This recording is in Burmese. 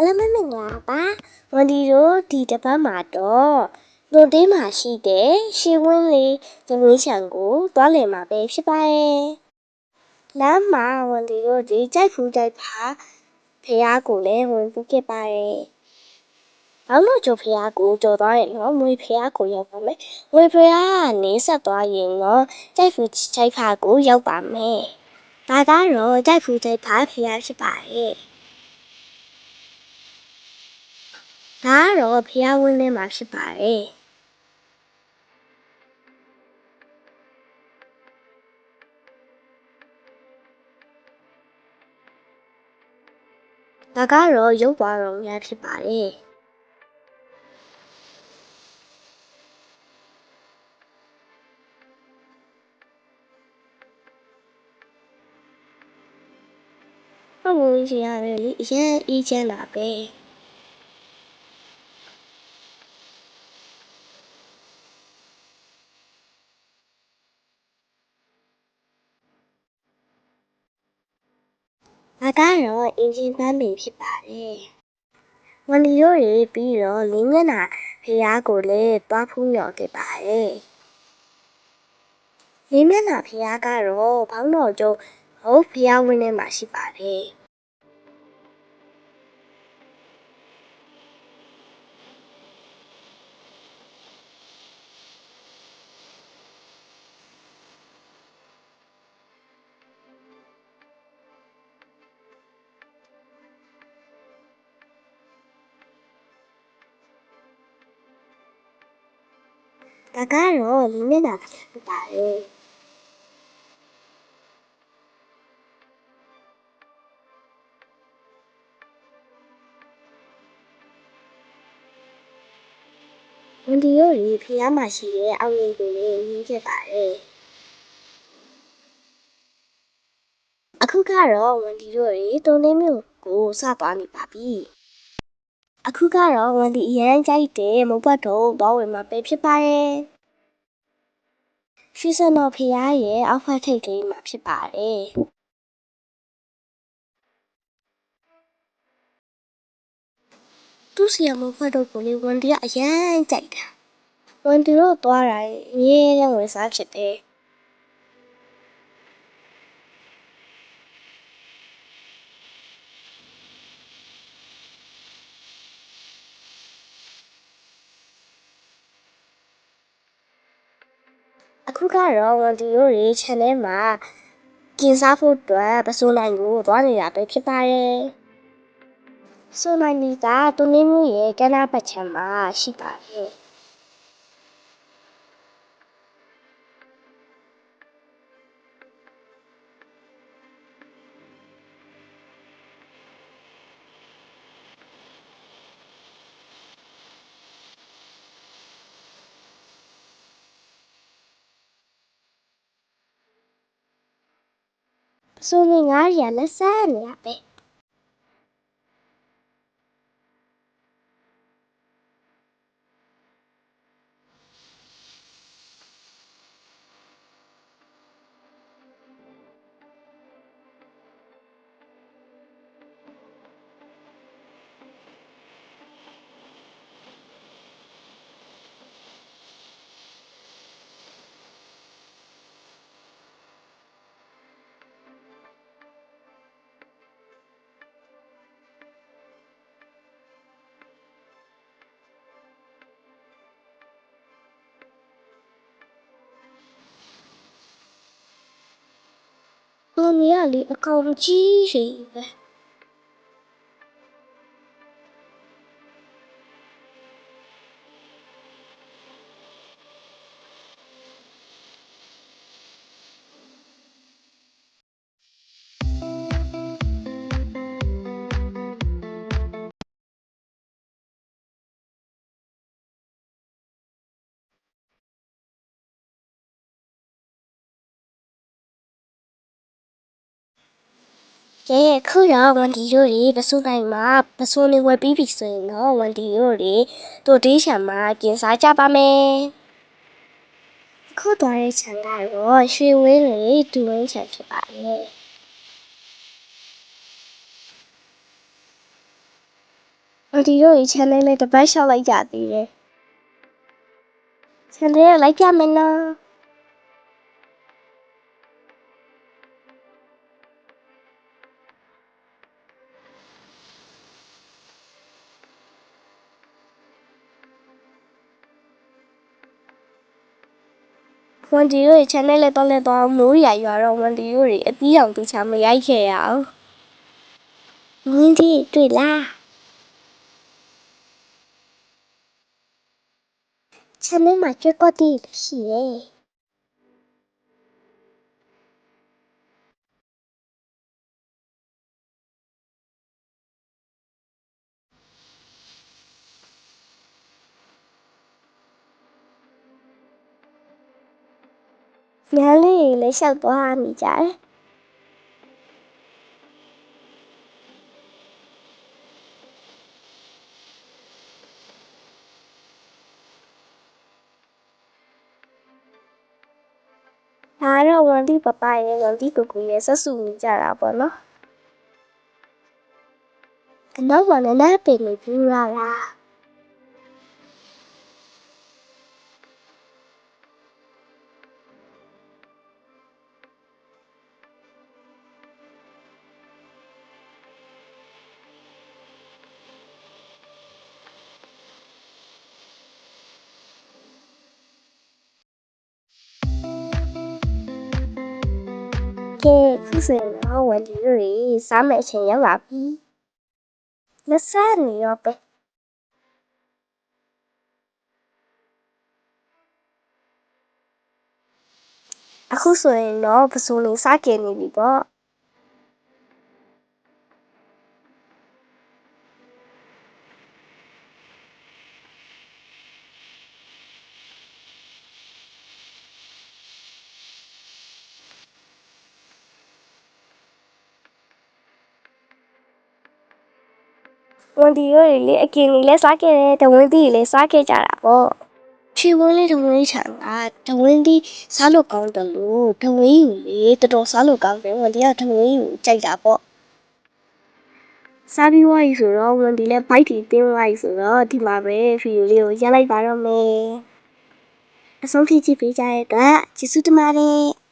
အလမမင်္ဂလာပါဝန်ဒီတို့ဒီတစ်ပတ်မှာတော့တို့တေးမှာရှိတဲ့ရှေးဝင်းလေးသမီးချံကိုတွားလည်မှာပဲဖြစ်ပါတယ်လမ်းမှာဝန်ဒီတို့ဒီကြိုက်ဖူးကြိုက်ဖာဖះကိုလည်းဝင်ပြီးခဲ့ပါတယ်ဘောင်းတို့ကျိုဖះကိုကြော်သွားရင်တော့မွေဖះကိုရောက်ပါမယ်မွေဖះကနေဆက်သွားရင်တော့ကြိုက်ဖူးကြိုက်ဖာကိုရောက်ပါမယ်ဒါကတော့ကြိုက်ဖူးကြိုက်ဖာဖះဖြစ်ပါတယ်ဒါကတော့ဖျားဝင်းထဲမှာဖြစ်ပါတယ်ဒါကတော့ရုပ်ပွားတော်များဖြစ်ပါတယ်ဟုတ်ဘူးရှင်ရတယ်လေအရင်အေးချမ်းတာပဲဒါကတော့အင်ဂျင်ပန်းပင်ဖြစ်ပါတယ်ဝန်ဒီတို့ရေပြီးတော့လင်းမျက်နှာဖျားကိုလည်းတွားဖူးမြော်ခဲ့ပါတယ်လင်းမျက်နှာဖျားကတော့ဘောင်းတော်ကျုံဟုတ်ဖျားဝင်းထဲမှာရှိပါတယ်ဒါကတော့လင်းမျက်နှာဖြစ်ပါတယ်ဝန်ဒီတို့ရေဖျားမှာရှိတဲ့အောက်ရင်ကိုလည်းမြင်ခဲ့ပါတယ်အခုကတော့ဝန်ဒီတို့ရေတုံးလေးမျိုးကိုစသွားနေပါပြီအခုကတော့ဝန်ဒီအရန်ကြိုက်တဲ့မုတ်ပတ်တော့သွားဝင်မှာပဲဖြစ်ပါတယ်ရွှေစံတော်ဖျားရဲ့အောက်ဖက်ထိပ်လေးမှာဖြစ်ပါတယ်သူ့ဆီယမုတ်ပတ်တော့ကိုလေဝန်ဒီကအရန်ကြိုက်တာဝန်ဒီတို့သွားတာအမြဲတမ်းဝင်စားဖြစ်တယ်အခုကတော့ဝန်ဒီတို့ရေ channel မှာกินစားဖို့အတွက်ပစိုးနိုင်ကိုသွားနေတာပဲဖြစ်ပါတယ်ဆိုနိုင်လီကတူနင်းမျိုးရဲ့ကမ်းနားပတ်ချမ်းမှာရှိပါတယ်ပစိုးနေငါးရလက်ဆန်းနေရပဲသူနေရလေအကောင်ကြီးရှိပဲကဲခုတော့ဝန်ဒီတို့တွေပစိုးနိုင်မှာပစိုးနေဝယ်ပြီးပြီဆိုရင်တော့ဝန်ဒီတို့တွေတို့တေးချံမှာกินစားကြပါမယ်ခုသွားတဲ့ခြံကတော့ရွှေဝင်းလေးဒူဝင်းခြံဖြစ်ပါတယ် ဝန်ဒီတို့ရဲ့ channel လေးတစ်ပတ်ရှောက်လိုက်ကြသေးတယ် channel ကိုလိုက်ပြမယ်နော်ဝန်ဒီတို့ရဲ့ channel လေးတော့လည်းတော့မိုးရရွာတော့ဝန်ဒီတို့တွေအတီးအောင်သူချမရိုက်ခဲ့ရအောင်ဝန်ဒီတွေ့လား channel မှာကြွက်ကော့တီရှိတယ်ညာလေးလည်းရှောက်သွားနေကြတယ်ဒါတော့ဝန်ဒီပပရဲ့ဝန်ဒီကိုကိုရဲ့ဆက်စုနေကြတာပေါ့နော်အနောက်မှာလည်းပင်နေပြူလာလားကဲခုဆိုရင်တော့ဝန်ဒီတို့တွေစားမယ့်အချိန်ရောက်လာပြီလက်စားနေရောပဲအခုဆိုရင်တော့ပစိုးလေးစားကြနေပြီပေါ့ဝန်ဒီတို့တွေလေအကင်ကြီးလည်းစားခဲ့တယ်တဝင်းသီးလည်းစားခဲ့ကြတာပေါ့ချီဝင်းလေးတဝင်းချံကတဝင်းသီးစားလို့ကောင်းတယ်လို့တဝင်းယူလေတော်တော်စားလို့ကောင်းတယ်ဝန်ဒီကတဝင်းယူကြိုက်တာပေါ့စားပြီးွားပြီဆိုတော့ဝန်ဒီလည်းဘိုက်တီတင်းသွားပြီဆိုတော့ဒီမှာပဲဗီဒီယိုလေးကိုရပ်လိုက်ပါတော့မယ်အဆုံးထိကြည့်ပေးကြတဲ့အတွက်ကျေးဇူးတင်ပါတယ်